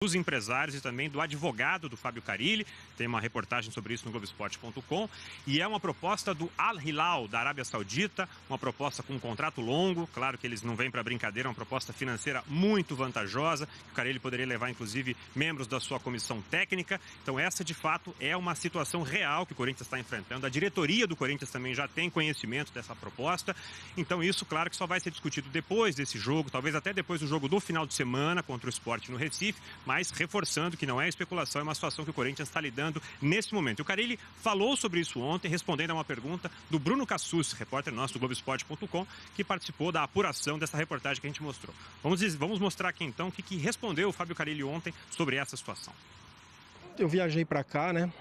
dos empresários e também do advogado do Fábio Carille. Tem uma reportagem sobre isso no Globoesporte.com. E é uma proposta do Al Hilal, da Arábia Saudita, uma proposta com um contrato longo. Claro que eles não vêm para brincadeira, é uma proposta financeira muito vantajosa. O Carille poderia levar, inclusive, membros da sua comissão técnica. Então essa, de fato, é uma situação real que o Corinthians está enfrentando. A diretoria do Corinthians também já tem conhecimento dessa proposta. Então isso, claro, que só vai ser discutido depois desse jogo, talvez até depois do jogo do final de semana contra o Sport no Recife, mas reforçando que não é especulação, é uma situação que o Corinthians está lidando nesse momento. O Carille falou sobre isso ontem, respondendo a uma pergunta do Bruno Cassus, repórter nosso do Globoesporte.com, que participou da apuração dessa reportagem que a gente mostrou. Vamos mostrar aqui então o que respondeu o Fábio Carille ontem sobre essa situação. Eu viajei para cá, né?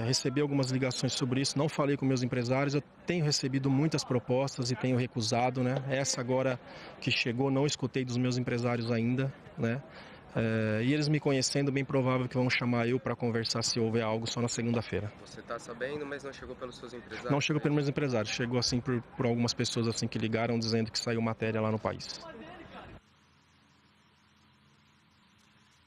Recebi algumas ligações sobre isso, não falei com meus empresários, eu tenho recebido muitas propostas e tenho recusado, né? Essa agora que chegou, não escutei dos meus empresários ainda, né? E eles me conhecendo, bem provável que vão chamar eu para conversar se houver algo só na segunda-feira. Você está sabendo, mas não chegou pelos seus empresários? Não chegou pelos meus empresários, chegou assim por algumas pessoas assim que ligaram dizendo que saiu matéria lá no país.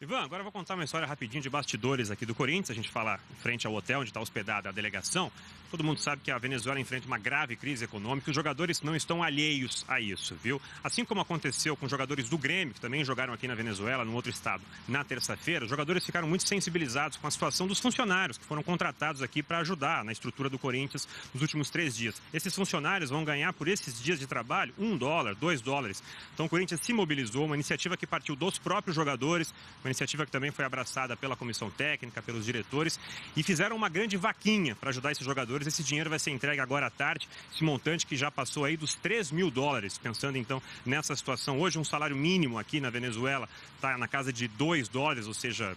Ivan, agora eu vou contar uma história rapidinho de bastidores aqui do Corinthians. A gente fala em frente ao hotel onde está hospedada a delegação. Todo mundo sabe que a Venezuela enfrenta uma grave crise econômica e os jogadores não estão alheios a isso, viu? Assim como aconteceu com os jogadores do Grêmio, que também jogaram aqui na Venezuela, no outro estado, na terça-feira, os jogadores ficaram muito sensibilizados com a situação dos funcionários que foram contratados aqui para ajudar na estrutura do Corinthians nos últimos 3 dias. Esses funcionários vão ganhar por esses dias de trabalho $1, $2. Então o Corinthians se mobilizou, uma iniciativa que partiu dos próprios jogadores, uma iniciativa que também foi abraçada pela comissão técnica, pelos diretores, e fizeram uma grande vaquinha para ajudar esses jogadores. Esse dinheiro vai ser entregue agora à tarde, esse montante que já passou aí dos $3.000. Pensando então nessa situação, hoje um salário mínimo aqui na Venezuela está na casa de $2, ou seja,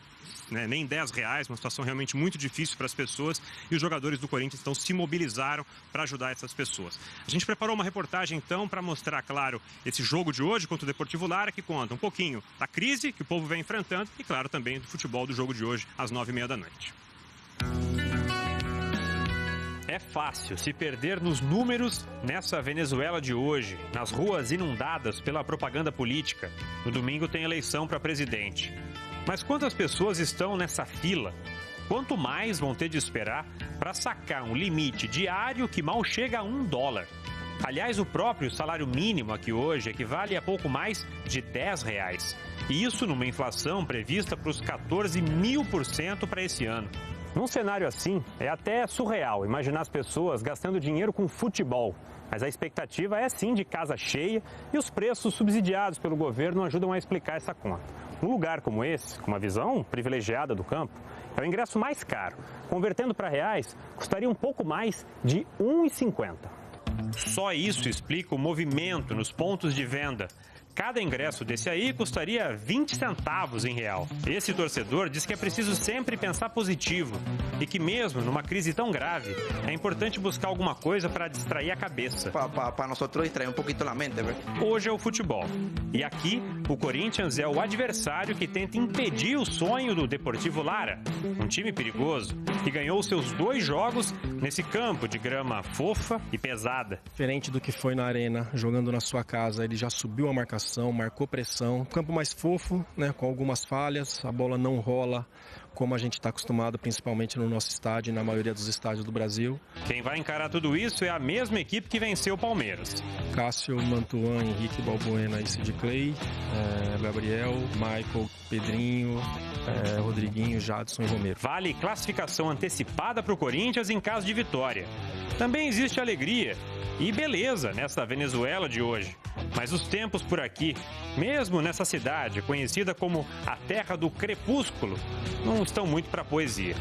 né, nem R$10, uma situação realmente muito difícil para as pessoas, e os jogadores do Corinthians então se mobilizaram para ajudar essas pessoas. A gente preparou uma reportagem então para mostrar, claro, esse jogo de hoje contra o Deportivo Lara, que conta um pouquinho da crise que o povo vem enfrentando e, claro, também do futebol do jogo de hoje às 9h30 da noite. É fácil se perder nos números nessa Venezuela de hoje, nas ruas inundadas pela propaganda política. No domingo tem eleição para presidente. Mas quantas pessoas estão nessa fila? Quanto mais vão ter de esperar para sacar um limite diário que mal chega a $1? Aliás, o próprio salário mínimo aqui hoje equivale a pouco mais de R$10. E isso numa inflação prevista para os 14.000% para esse ano. Num cenário assim, é até surreal imaginar as pessoas gastando dinheiro com futebol. Mas a expectativa é sim de casa cheia e os preços subsidiados pelo governo ajudam a explicar essa conta. Um lugar como esse, com uma visão privilegiada do campo, é o ingresso mais caro. Convertendo para reais, custaria um pouco mais de R$1,50. Só isso explica o movimento nos pontos de venda. Cada ingresso desse aí custaria 20 centavos em real. Esse torcedor diz que é preciso sempre pensar positivo e que mesmo numa crise tão grave, é importante buscar alguma coisa para distrair a cabeça. Para nós distrair um pouquinho a mente, né? Hoje é o futebol. E aqui, o Corinthians é o adversário que tenta impedir o sonho do Deportivo Lara, um time perigoso que ganhou seus 2 jogos nesse campo de grama fofa e pesada. Diferente do que foi na arena, jogando na sua casa, ele já subiu a marcação, marcou pressão, campo mais fofo, né, com algumas falhas, a bola não rola como a gente está acostumado, principalmente no nosso estádio e na maioria dos estádios do Brasil. Quem vai encarar tudo isso é a mesma equipe que venceu o Palmeiras. Cássio, Mantuan, Henrique, Balbuena e Sid Clay, Gabriel, Michael, Pedrinho, Rodriguinho, Jadson e Romero. Vale classificação antecipada para o Corinthians em caso de vitória. Também existe alegria e beleza nessa Venezuela de hoje. Mas os tempos por aqui, mesmo nessa cidade conhecida como a Terra do Crepúsculo, não estão muito para poesia.